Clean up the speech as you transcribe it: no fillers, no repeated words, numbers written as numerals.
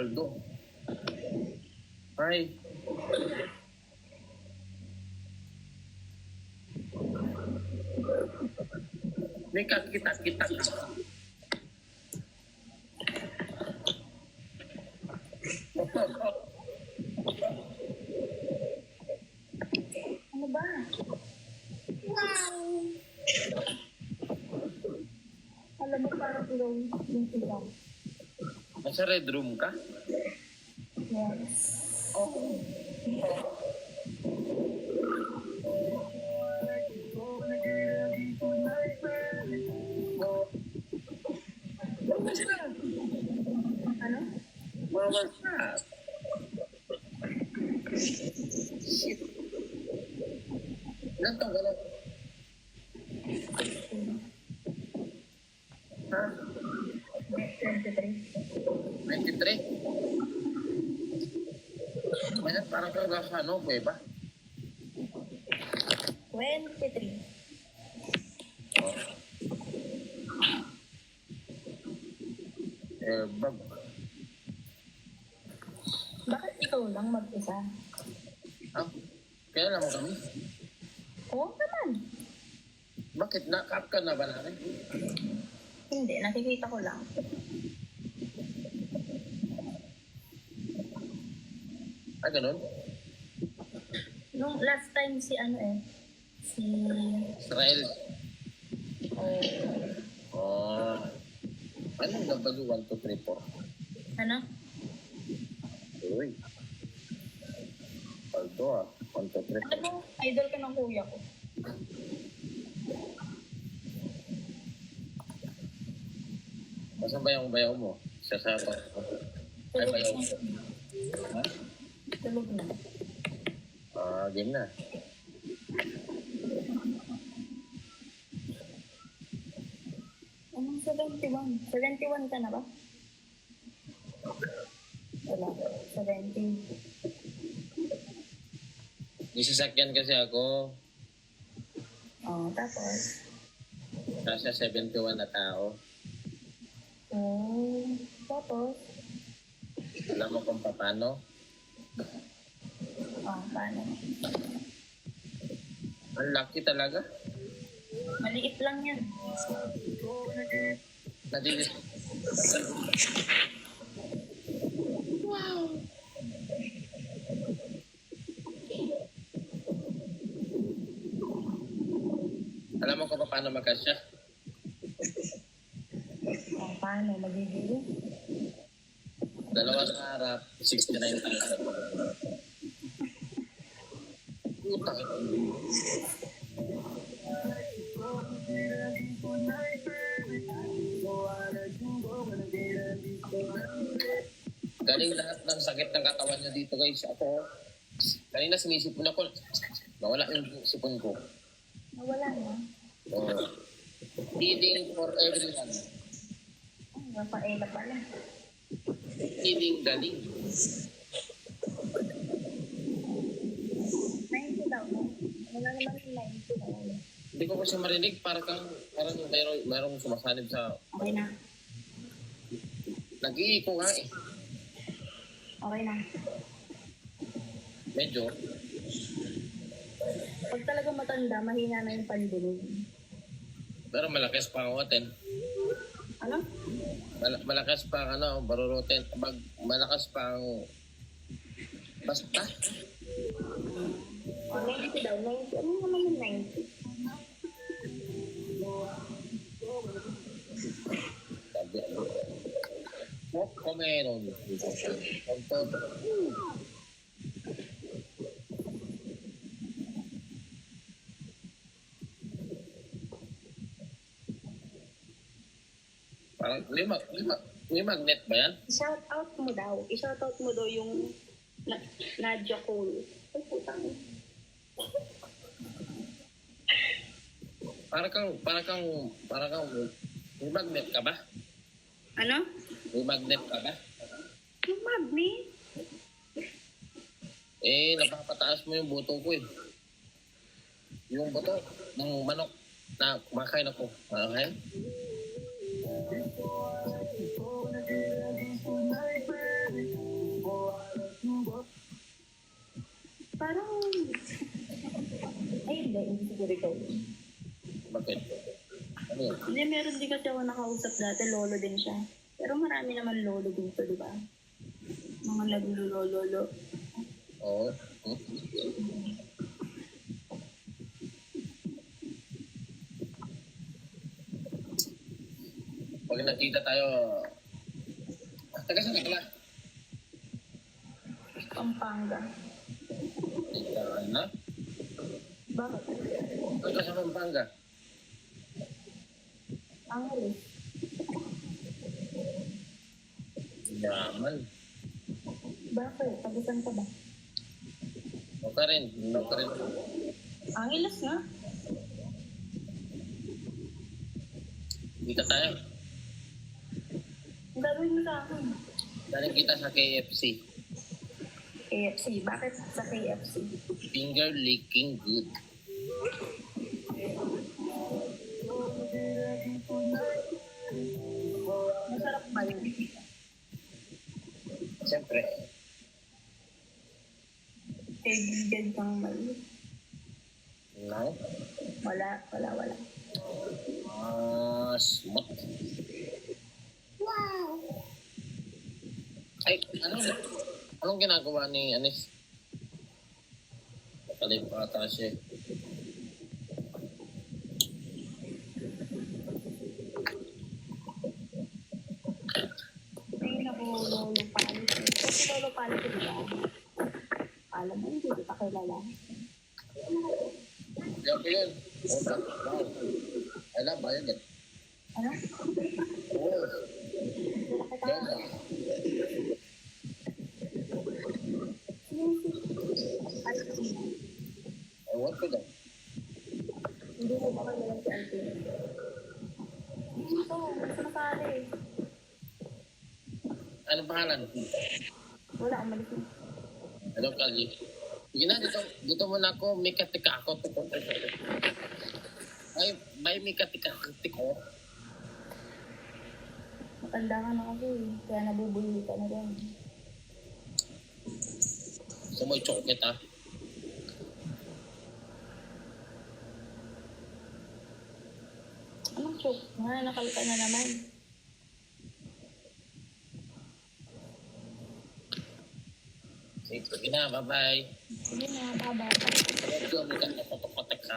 Aldo. Hi. May kakita-kita. Ano ba? Wow! Alam mo, parang ilaw yung ilaw. Nasa red room ka? Yes. Oo. Ano? What's up? Shit. Ilan taon ka na? Ha? 23. 93? Kaya parang kagasa, no? Kuweba? 23. Bag. Bakit ikaw lang mag-isa? Ha? Kaya naman kami. Oo naman. Bakit? Na-cut ka na ba namin? Hindi, nakikita ko lang. Ah, ganun? Nung last time si Israel. oh, Anong number 1, 2, 3, 4? ano? Uy. Aldo 1, 2, 3, 4. Ano, idol ka ng kuya ko. Masan ba yung bayaw mo? Sa to. Ay, bayaw mo. Ha? Tulog na. Game na. Anong 71? 71 ka na ba? Wala. 70. May sasakyan kasi ako. Tapos? Nasa 71 na tao. Tapos? Alam mo kung paano? Paano? Ang lucky talaga. Maliit lang yan. Nadilis. Wow! Alam mo kung paano magkasya? Paano? Magiging? Dalawa sa harap, 69,000. Utang. Galing lahat ng sakit ng katawan niya dito, guys. Ako, kanina sinisipon ako. Nawala yung sipon ko. Nawala na. Healing for everyone. Rafaela pala. Healing galing. 90 daw. Wala naman yung 90 daw. Hindi ko kasi marinig. Parang mayroong sumasanib sa... Okay na. Nag-iiko nga eh. Okay na. Medyo. Pag talaga matanda, mahina na yung pandinig. Pero malakas pa ang atin. Ano? Malakas pa ang barurutin. Malakas pa ang... Basta. 90 daw. 90. Ano naman yung 90? Sabi ano. Kung meron. Parang may magnet ba yan? I-shout out mo daw. I-shout out mo daw yung Nadia Cole. Ay, putang. Parang kang may magnet ka ba? Ano? May magnet ka ba? Yung magnet? Napapataas mo yung buto ko eh. Yung buto ng manok na kumakain ako. Okay? hindi siguro ikaw. Bakit? Ano yun? Hindi, meron din kasi ako nakausap dati, lolo din siya. Pero marami naman lolo dito, di ba? Mga naglulolo-lolo. Oo. Hmm? Pag nakita tayo, taga saan ka pala? Pampanga. Kita na? Bakit? Taga sa Pampanga. Angeles. Yaman. Bakit? Tagusan ka ba? O ka rin. O ka rin. Angeles nga. Kita tayo. Ang gagawin mo sa akin. Daling kita sa KFC. KFC. Bakit sa KFC? Finger licking good. Masarap ba yun? Siyempre. Kaibigan kang mali. No? Wala. Smooth. Wow! Ay, anong ginagawa ni Anis? Kalipata siya. Ay, naku, Lolo Pali. Kasi Lolo Pali ko diba? Alam mo, hindi kita kilala. Yan ko yun. Wow. I love Violet. Ano? Oo. Wala kita. I want ko daw. Hindi mo ba kilala si Auntie? Dito, gusto na pare. Anong pangalan? Wala, umalis na. Hello, Kali. Sige na, dito muna ako. May katika ako. Ay, may katika ko. Matanda ka na kasi, kaya nabubuli ka na rin. Sumoy chocolate ah. Anong choke? Nga, nakalka na naman. Sige na, bye-bye. Sige na, baba. Let's go, may katika.